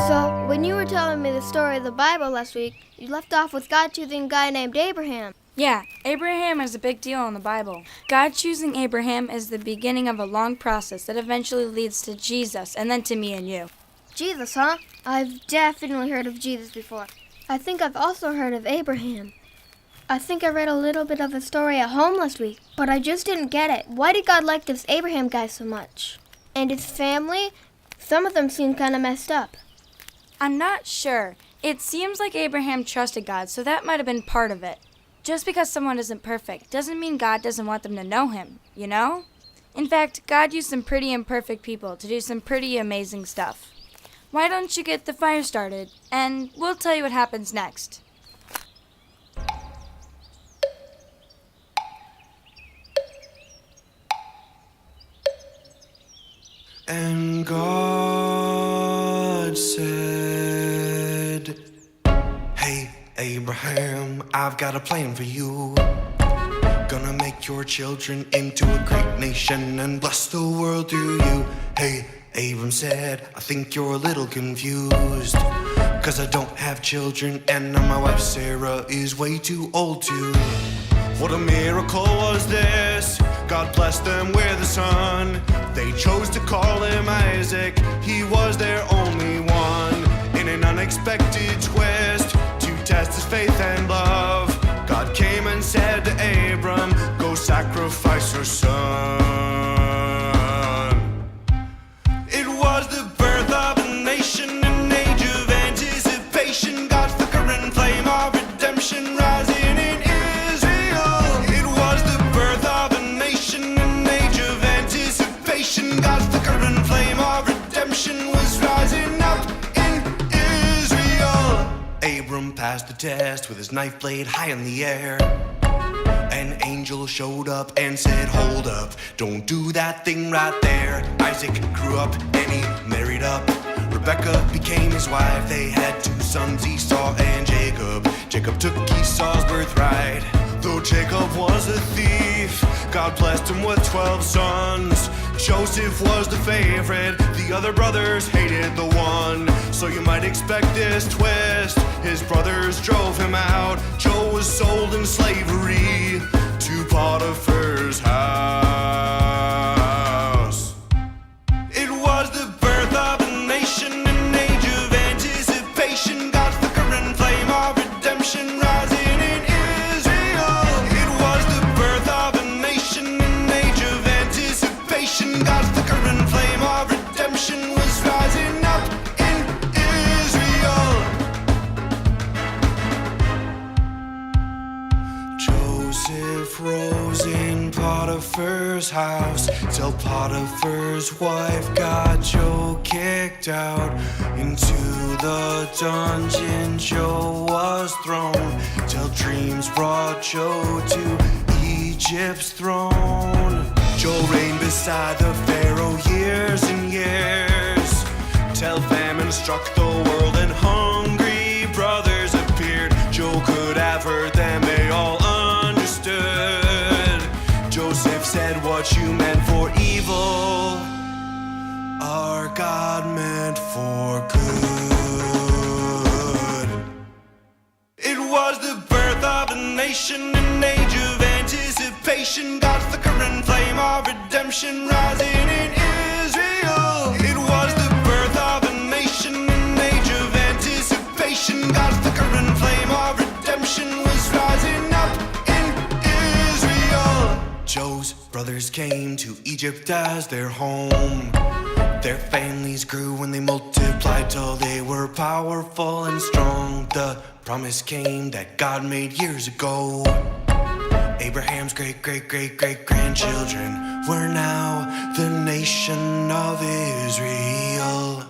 So, when you were telling me the story of the Bible last week, you left off with God choosing a guy named Abraham. Yeah, Abraham is a big deal in the Bible. God choosing Abraham is the beginning of a long process that eventually leads to Jesus and then to me and you. Jesus, huh? I've definitely heard of Jesus before. I think I've also heard of Abraham. I think I read a little bit of the story at home last week, but I just didn't get it. Why did God like this Abraham guy so much? And his family? Some of them seem kind of messed up. I'm not sure. It seems like Abraham trusted God, so that might have been part of it. Just because someone isn't perfect doesn't mean God doesn't want them to know him, you know? In fact, God used some pretty imperfect people to do some pretty amazing stuff. Why don't you get the fire started, and we'll tell you what happens next. And God said, "Hey, Abraham, I've got a plan for you. Gonna make your children into a great nation and bless the world through you." Hey, Abram said, "I think you're a little confused, 'cause I don't have children and my wife Sarah is way too old to." What a miracle was this! God blessed them with a son. They chose to call him Isaac. He was their only one. In an unexpected twist, to test his faith and love, God came and said to Abram, "Go sacrifice your son." It was the birth of a nation, an age of anticipation, God's flickering flame of redemption rising in Israel. It was the birth of a nation, an age of anticipation, God's flickering flame of redemption was rising up in Israel. Abram passed the test with his knife blade high in the air. An angel showed up and said, "Hold up, don't do that thing right there." Isaac grew up and he married up. Rebekah became his wife. They had two sons, Esau and Jacob. Jacob took Esau's birthright. Though Jacob was a thief, God blessed him with 12 sons. Joseph was the favorite. The other brothers hated the one. So you might expect this twist. His brothers drove him out. Joe was sold in slavery to Potiphar's house. It was the birth of a nation, an age of anticipation, God's flickering flame of redemption rising in Israel. It was the birth of a nation, an age of anticipation, God's flickering flame of redemption was rising up in Israel. Joseph rose in Potiphar's house till Potiphar's wife got Joe kicked out. Into the dungeon Joe was thrown till dreams brought Joe to Egypt's throne. Joe reigned beside the Pharaoh years and years till famine struck the world and hungry brothers appeared. Joe could have heard them, they all understood. Joseph said, "What you meant for evil, our God meant for good." It was the birth of a nation, an age of anticipation, God's flickering flame of redemption rising in Israel. It was the birth of a nation, an age of anticipation, God's flickering flame of redemption was rising up in Israel. Joe's brothers came to Egypt as their home. Their families grew and they multiplied till they were powerful and strong. The promise came that God made years ago. Abraham's great-great-great-great-grandchildren were now the nation of Israel.